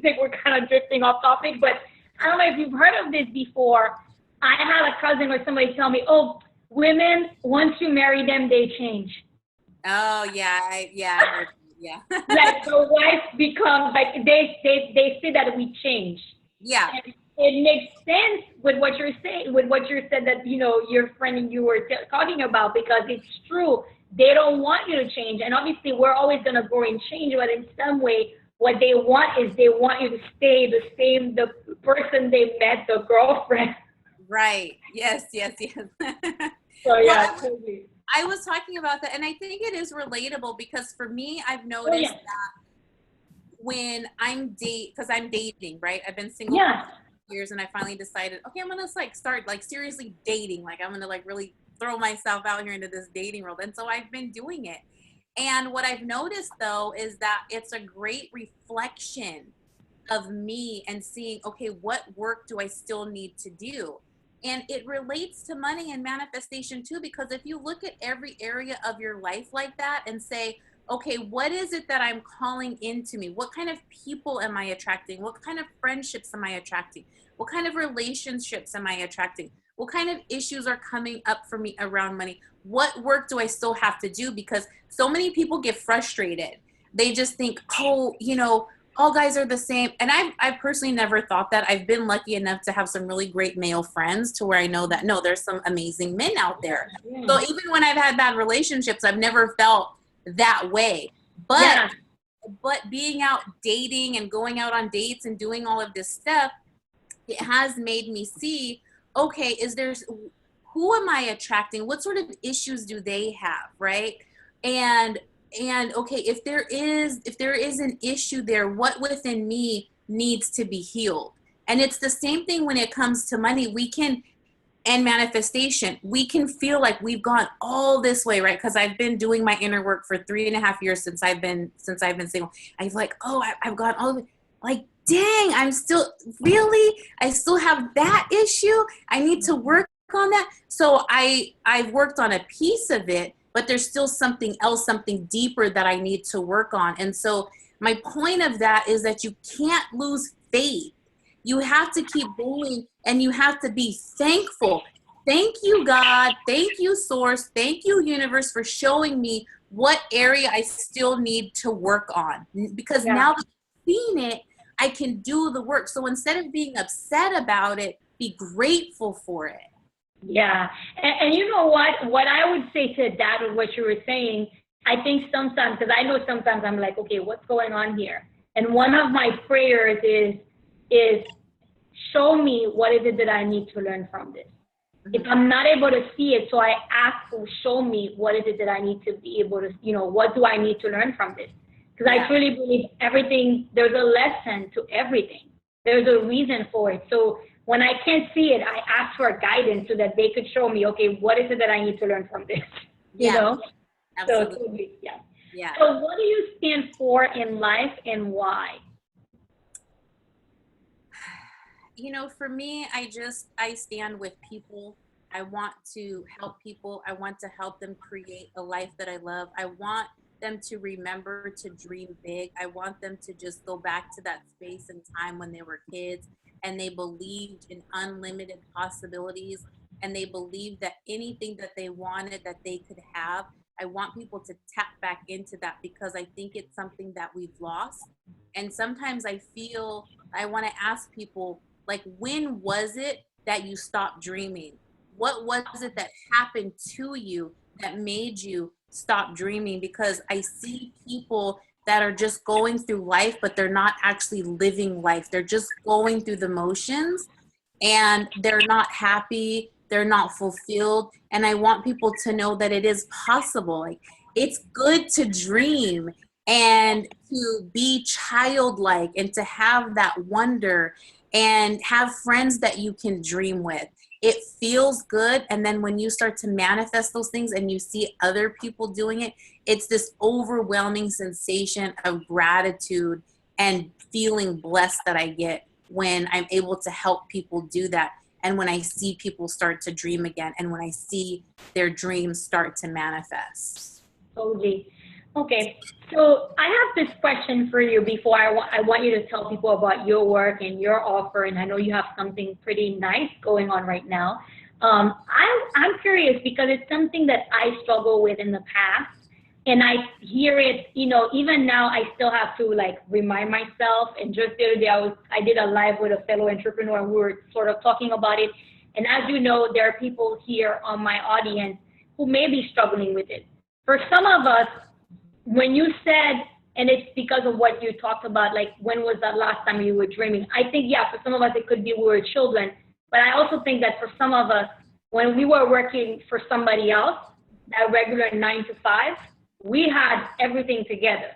think we're kind of drifting off topic, but I don't know if you've heard of this before. I had a cousin or somebody tell me, oh, women, once you marry them, they change. Oh, yeah. Yeah. Like the wife becomes, like they say that we change. Yeah. And it makes sense with what you're saying, with what you said that, you know, your friend and you were talking about, because it's true. They don't want you to change. And obviously, we're always going to grow and change, but in some way, what they want is they want you to stay the same, the person they met, the girlfriend. Right. Yes. So, yeah, well, totally. I was talking about that, and I think it is relatable, because for me, I've noticed that when because I'm dating, right? I've been single for years, and I finally decided, okay, I'm gonna like start like seriously dating. Like I'm gonna like really throw myself out here into this dating world. And so I've been doing it. And what I've noticed though is that it's a great reflection of me and seeing, okay, what work do I still need to do? And it relates to money and manifestation too, because if you look at every area of your life like that and say, okay, what is it that I'm calling into me? What kind of people am I attracting? What kind of friendships am I attracting? What kind of relationships am I attracting? What kind of issues are coming up for me around money? What work do I still have to do? Because so many people get frustrated. They just think, oh, you know, all guys are the same. And I've personally never thought that. I've been lucky enough to have some really great male friends to where I know that, no, there's some amazing men out there. So even when I've had bad relationships, I've never felt that way. But being out dating and going out on dates and doing all of this stuff, it has made me see, okay, who am I attracting? What sort of issues do they have, right? And okay, if there is an issue there, what within me needs to be healed? And it's the same thing when it comes to money. And manifestation, we can feel like we've gone all this way, right? Because I've been doing my inner work for 3.5 years since I've been single. I'm like, oh, I've gone all the way. Like, dang, I still have that issue. I need to work on that. So I've worked on a piece of it, but there's still something else, something deeper that I need to work on. And so my point of that is that you can't lose faith. You have to keep going, and you have to be thankful. Thank you, God. Thank you, Source. Thank you, Universe, for showing me what area I still need to work on. Because now that I've seen it, I can do the work. So instead of being upset about it, be grateful for it. Yeah. And you know what I would say to that with what you were saying, I think sometimes, because I know sometimes I'm like, okay, what's going on here? And one of my prayers is show me what is it that I need to learn from this. Mm-hmm. If I'm not able to see it, so I ask to show me what is it that I need to be able to, you know, what do I need to learn from this? Because I truly believe everything, there's a lesson to everything. There's a reason for it. So when I can't see it, I ask for guidance so that they could show me, okay, what is it that I need to learn from this? You Yeah, know? So, absolutely. yeah. Yeah. So what do you stand for in life and why? You know, for me, I stand with people. I want to help people. I want to help them create a life that I love. I want them to remember to dream big. I want them to just go back to that space and time when they were kids and they believed in unlimited possibilities and they believed that anything that they wanted that they could have. I want people to tap back into that because I think it's something that we've lost. And sometimes I feel I want to ask people, like, when was it that you stopped dreaming? What was it that happened to you that made you stop dreaming? Because I see people that are just going through life, but they're not actually living life. They're just going through the motions and they're not happy. They're not fulfilled. And I want people to know that it is possible. Like, it's good to dream and to be childlike and to have that wonder and have friends that you can dream with. It feels good. And then when you start to manifest those things and you see other people doing it, it's this overwhelming sensation of gratitude and feeling blessed that I get when I'm able to help people do that. And when I see people start to dream again and when I see their dreams start to manifest. Totally. Okay, so I have this question for you before I want you to tell people about your work and your offer, and I know you have something pretty nice going on right now. I'm curious because it's something that I struggle with in the past, and I hear it, even now I still have to like remind myself. And just the other day I did a live with a fellow entrepreneur, and we were sort of talking about it. And as you know, there are people here on my audience who may be struggling with it. For some of us, when you said, and it's because of what you talked about, like when was the last time you were dreaming? I think, yeah, for some of us, it could be we were children. But I also think that for some of us, when we were working for somebody else, that regular 9 to 5, we had everything together.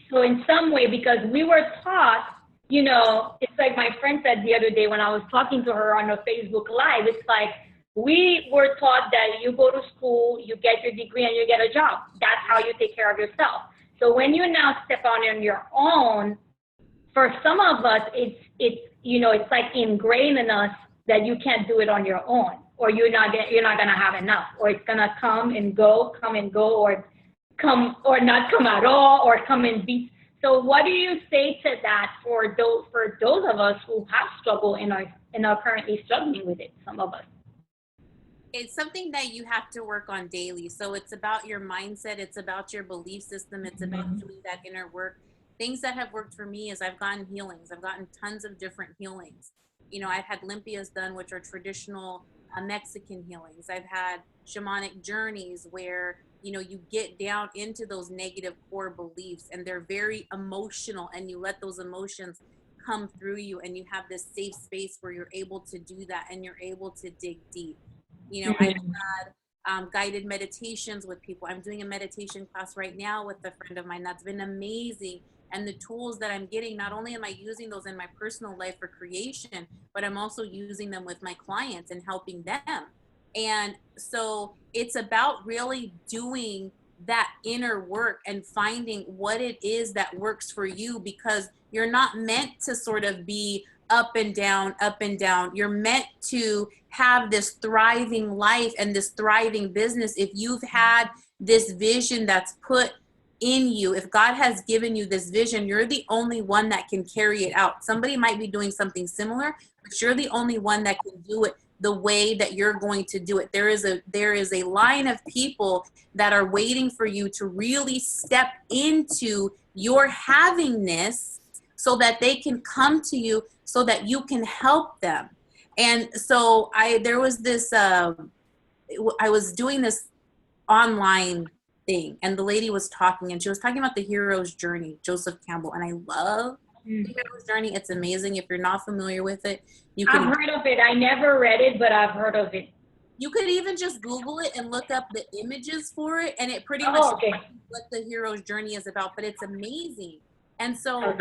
So in some way, because we were taught, it's like my friend said the other day when I was talking to her on a Facebook Live, it's like, we were taught that you go to school, you get your degree, and you get a job. That's how you take care of yourself. So when you now step out on your own, for some of us, it's like ingrained in us that you can't do it on your own, or you're not gonna have enough, or it's gonna come and go, or come or not come at all, or come and be. So what do you say to that for those of us who have struggled and are currently struggling with it? Some of us. It's something that you have to work on daily. So it's about your mindset. It's about your belief system. It's about doing that inner work. Things that have worked for me is I've gotten healings. I've gotten tons of different healings. I've had limpias done, which are traditional Mexican healings. I've had shamanic journeys where, you get down into those negative core beliefs and they're very emotional and you let those emotions come through you and you have this safe space where you're able to do that and you're able to dig deep. I've had guided meditations with people. I'm doing a meditation class right now with a friend of mine. That's been amazing. And the tools that I'm getting, not only am I using those in my personal life for creation, but I'm also using them with my clients and helping them. And so it's about really doing that inner work and finding what it is that works for you, because you're not meant to sort of be up and down, up and down. You're meant to have this thriving life and this thriving business. If you've had this vision that's put in you, if God has given you this vision, you're the only one that can carry it out. Somebody might be doing something similar, but you're the only one that can do it the way that you're going to do it. There is a line of people that are waiting for you to really step into your havingness so that they can come to you so that you can help them. And so there was this, I was doing this online thing and the lady was talking and she was talking about the hero's journey, Joseph Campbell. And I love the hero's journey. It's amazing. If you're not familiar with it, I've heard of it. I never read it, but I've heard of it. You could even just Google it and look up the images for it. And it pretty much what the hero's journey is about, but it's amazing. And so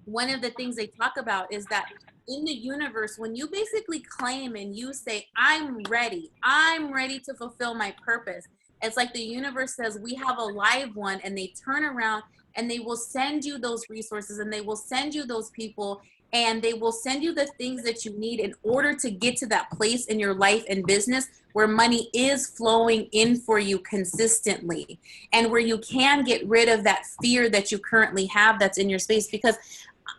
one of the things they talk about is that in the universe, when you basically claim and you say, I'm ready to fulfill my purpose, it's like the universe says, we have a live one, and they turn around and they will send you those resources, and they will send you those people, and they will send you the things that you need in order to get to that place in your life and business where money is flowing in for you consistently, and where you can get rid of that fear that you currently have that's in your space. Because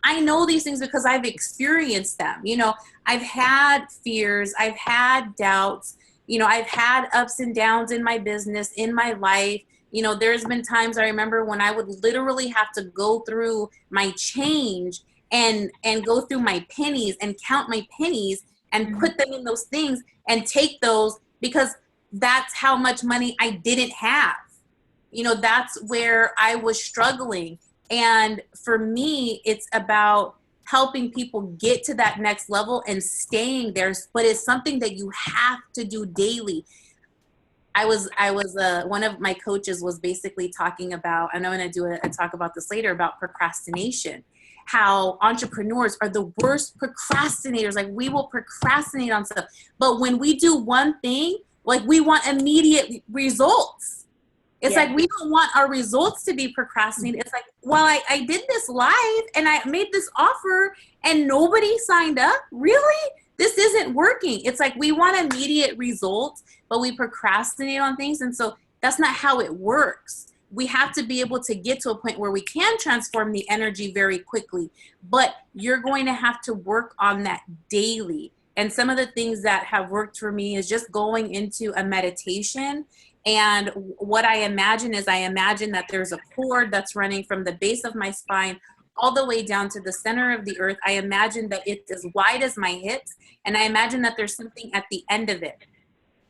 I know these things because I've experienced them. You know, I've had fears, I've had doubts, you know, I've had ups and downs in my business, in my life. You know, there's been times I remember when I would literally have to go through my change and go through my pennies and count my pennies and put them in those things and take those, because that's how much money I didn't have. You know, that's where I was struggling. And for me, it's about helping people get to that next level and staying there, but it's something that you have to do daily. I was one of my coaches was basically talking about, and I'm going to do a talk about this later, about procrastination, how entrepreneurs are the worst procrastinators. Like, we will procrastinate on stuff, but when we do one thing, like, we want immediate results. It's like, we don't want our results to be procrastinated. It's like, well, I did this live and I made this offer and nobody signed up. Really? This isn't working. It's like, we want immediate results, but we procrastinate on things. And so that's not how it works. We have to be able to get to a point where we can transform the energy very quickly, but you're going to have to work on that daily. And some of the things that have worked for me is just going into a meditation. And what I imagine is, I imagine that there's a cord that's running from the base of my spine all the way down to the center of the earth. I imagine that it's as wide as my hips, and I imagine that there's something at the end of it.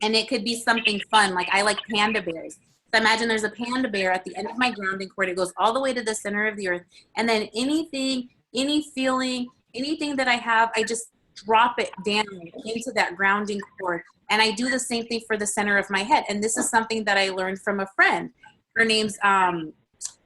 And it could be something fun, like I like panda bears. So imagine there's a panda bear at the end of my grounding cord. It goes all the way to the center of the earth. And then anything, any feeling, anything that I have, I just drop it down into that grounding cord. And I do the same thing for the center of my head. And this is something that I learned from a friend. Her name's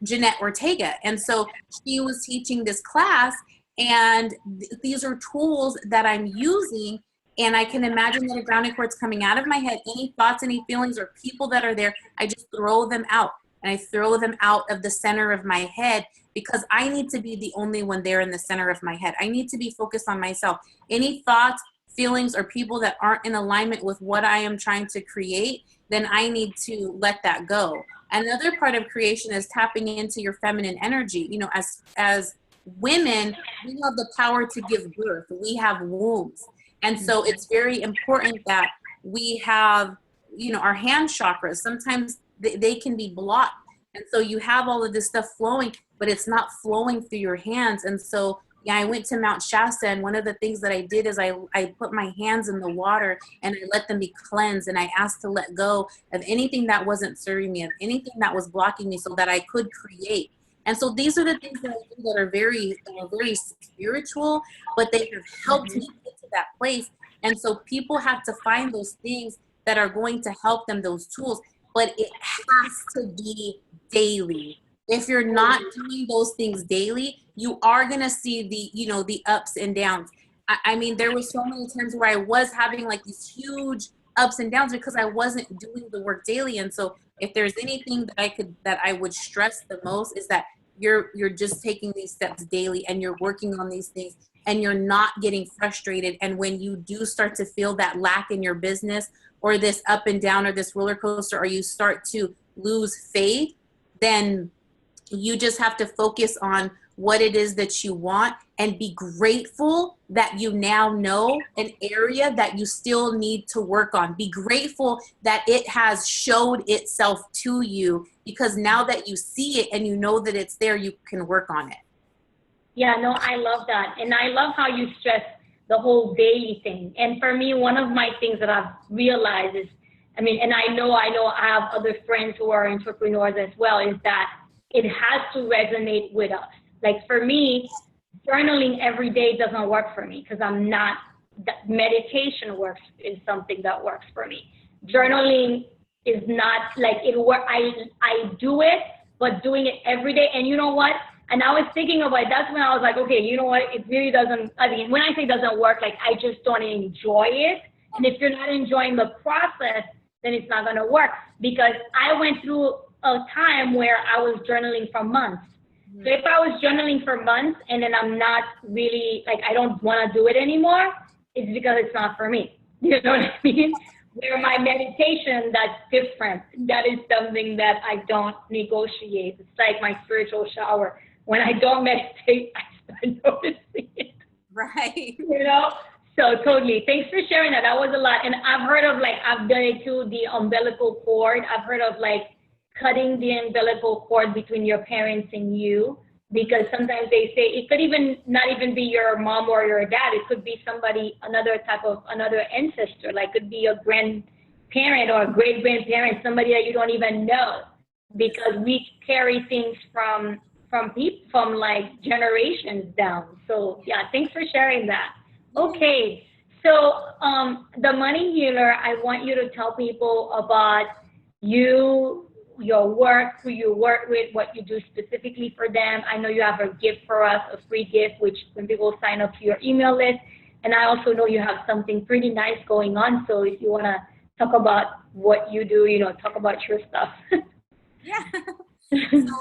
Jeanette Ortega. And so she was teaching this class, and these are tools that I'm using. And I can imagine that a grounding cord's coming out of my head. Any thoughts, any feelings, or people that are there, I just throw them out. And I throw them out of the center of my head, because I need to be the only one there in the center of my head. I need to be focused on myself. Any thoughts, feelings, or people that aren't in alignment with what I am trying to create, then I need to let that go. Another part of creation is tapping into your feminine energy. You know, as women, we have the power to give birth. We have wombs. And so it's very important that we have, you know, our hand chakras. Sometimes they can be blocked. And so you have all of this stuff flowing, but it's not flowing through your hands. And so, yeah, I went to Mount Shasta, and one of the things that I did is I put my hands in the water and I let them be cleansed. And I asked to let go of anything that wasn't serving me, of anything that was blocking me, so that I could create. And so these are the things that I do that are very spiritual, but they have helped me get to that place. And so people have to find those things that are going to help them, those tools, but it has to be daily. If you're not doing those things daily, you are going to see the, you know, the ups and downs. I mean, there were so many times where I was having like these huge ups and downs because I wasn't doing the work daily. And so if there's anything that I would stress the most, is that you're just taking these steps daily, and you're working on these things, and you're not getting frustrated. And when you do start to feel that lack in your business, or this up and down, or this roller coaster, or you start to lose faith, then you just have to focus on what it is that you want, and be grateful that you now know an area that you still need to work on. Be grateful that it has showed itself to you, because now that you see it and you know that it's there, you can work on it. Yeah, no, I love that. And I love how you stress the whole daily thing. And for me, one of my things that I've realized is, I mean, and I know I have other friends who are entrepreneurs as well, is that it has to resonate with us. Like for me, journaling every day doesn't work for me, because I'm not, meditation is something that works for me. Journaling is not like it work. I do it, but doing it every day. And you know what? And I was thinking about it. That's when I was like, okay, you know what? It really doesn't, I mean, when I say doesn't work, like I just don't enjoy it. And if you're not enjoying the process, then it's not going to work. Because I went through a time where I was journaling for months. So if I was journaling for months and then I'm not really, like, I don't want to do it anymore, it's because it's not for me. You know what I mean? Where my meditation, that's different. That is something that I don't negotiate. It's like my spiritual shower. When I don't meditate, I start noticing it. Right. You know? So totally. Thanks for sharing that. That was a lot. And I've heard of, like, I've done it too, the umbilical cord. I've heard of, like, cutting the umbilical cord between your parents and you, because sometimes they say it could even not even be your mom or your dad. It could be somebody, another ancestor, like could be a grandparent or a great grandparent, somebody that you don't even know, because we carry things from like generations down. So yeah, thanks for sharing that. Okay, so the money healer, I want you to tell people about you, your work, who you work with, what you do specifically for them. I know you have a gift for us, a free gift, which when people sign up to your email list. And I also know you have something pretty nice going on. So if you want to talk about what you do, you know, talk about your stuff. Yeah. So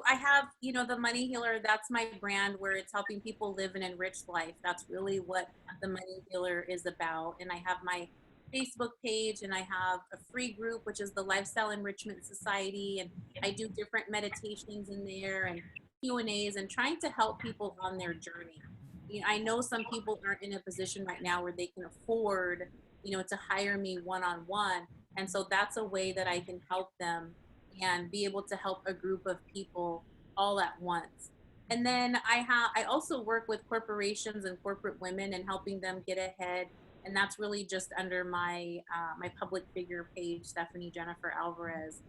I have, you know, the Money Healer, that's my brand, where it's helping people live an enriched life. That's really what the Money Healer is about. And I have my Facebook page, and I have a free group, which is the Lifestyle Enrichment Society. And I do different meditations in there and Q&As, and trying to help people on their journey. You know, I know some people aren't in a position right now where they can afford, you know, to hire me one-on-one. And so that's a way that I can help them and be able to help a group of people all at once. And then I also work with corporations and corporate women and helping them get ahead. And that's really just under my my public figure page, Stephanie Jennifer Alvarez.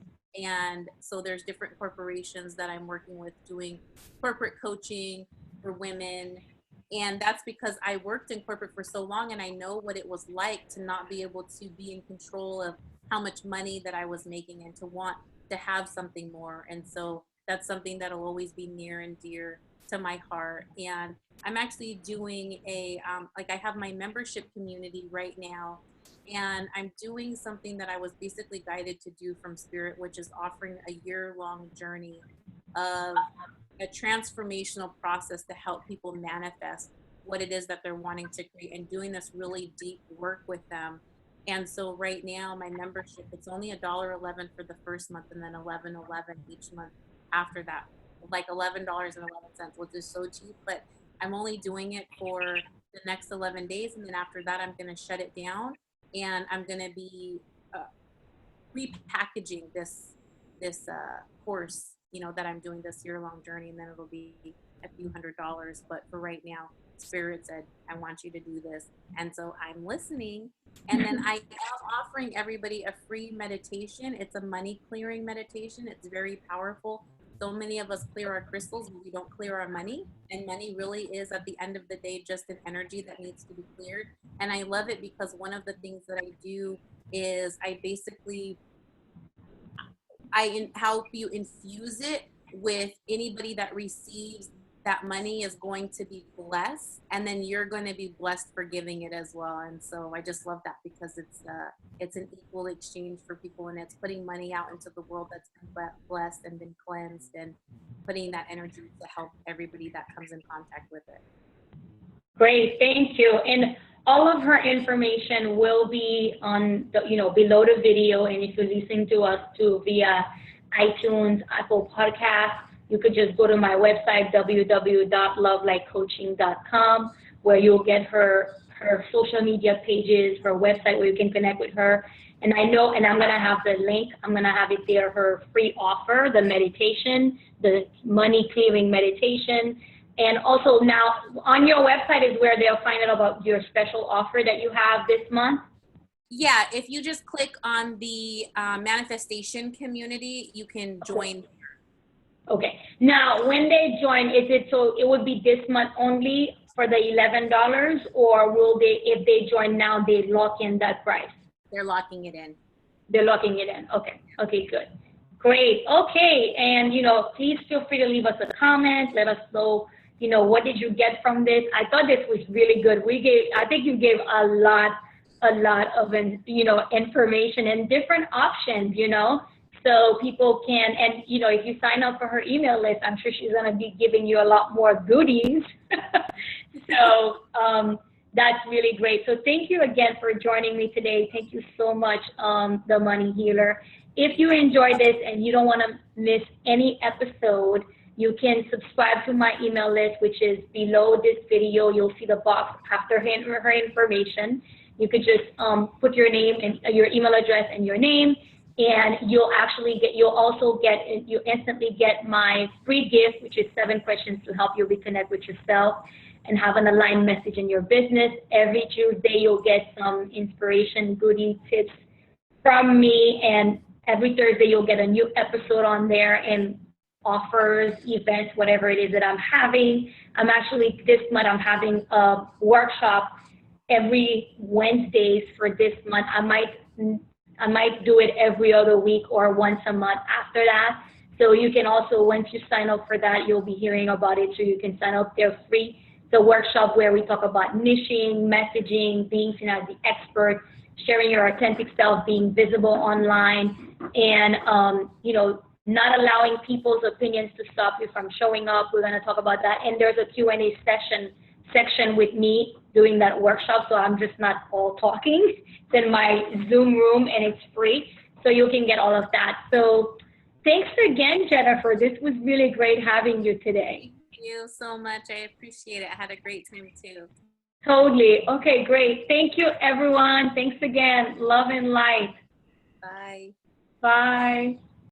And so there's different corporations that I'm working with doing corporate coaching for women. And that's because I worked in corporate for so long, and I know what it was like to not be able to be in control of how much money that I was making, and to want to have something more. And so that's something that'll always be near and dear to my heart. And I'm actually doing like I have my membership community right now, and I'm doing something that I was basically guided to do from Spirit, which is offering a year-long journey of a transformational process to help people manifest what it is that they're wanting to create, and doing this really deep work with them. And so right now my membership, it's only $1.11 for the first month, and then $11.11 each month after that, like $11.11, which is so cheap. But I'm only doing it for the next 11 days, and then after that I'm going to shut it down, and I'm going to be repackaging this course, you know, that I'm doing, this year-long journey, and then it'll be a few $100s. But for right now, Spirit said, I want you to do this. And so I'm listening. And then I am offering everybody a free meditation. It's a money clearing meditation. It's very powerful. So many of us clear our crystals, but we don't clear our money. And money really is, at the end of the day, just an energy that needs to be cleared. And I love it because one of the things that I do is I help you infuse it with anybody that receives that money is going to be blessed, and then you're going to be blessed for giving it as well. And so I just love that, because it's an equal exchange for people, and it's putting money out into the world that's been blessed and been cleansed, and putting that energy to help everybody that comes in contact with it. Great, thank you. And all of her information will be on the, below the video. And if you're listening to us via iTunes, Apple Podcasts, you could just go to my website, www.lovelikecoaching.com, where you'll get her social media pages, her website where you can connect with her. And I know, and I'm going to have the link, I'm going to have it there, her free offer, the meditation, the money clearing meditation. And also now on your website is where they'll find out about your special offer that you have this month. Yeah, if you just click on the manifestation community, you can join. Okay. Now, when they join, so it would be this month only for the $11, or will they, if they join now, they lock in that price? They're locking it in. They're locking it in. Okay. Okay, good. Great. Okay. And, please feel free to leave us a comment. Let us know, what did you get from this? I thought this was really good. I think you gave a lot of, information and different options. So people can, and, if you sign up for her email list, I'm sure she's going to be giving you a lot more goodies. So, that's really great. So thank you again for joining me today. Thank you so much, The Money Healer. If you enjoyed this and you don't want to miss any episode, you can subscribe to my email list, which is below this video. You'll see the box after her information. You could just put your name and your email address and your name, and you'll instantly get my free gift, which is 7 questions to help you reconnect with yourself and have an aligned message in your business. Every Tuesday, you'll get some inspiration, goodie tips from me, and every Thursday, you'll get a new episode on there and offers, events, whatever it is that I'm having. This month, I'm having a workshop every Wednesdays for this month. I might do it every other week or once a month after that. So you can also, once you sign up for that, you'll be hearing about it. So you can sign up. They're free. It's a workshop where we talk about niching, messaging, being seen as the expert, sharing your authentic self, being visible online, and not allowing people's opinions to stop you from showing up. We're going to talk about that. And there's a Q&A section with me doing that workshop, so I'm just not all talking. It's in my Zoom room, and it's free, so you can get all of that. So thanks again, Jennifer. This was really great having you today. Thank you so much. I appreciate it. I had a great time too. Totally. Okay, great. Thank you, everyone. Thanks again. Love and light. Bye. Bye.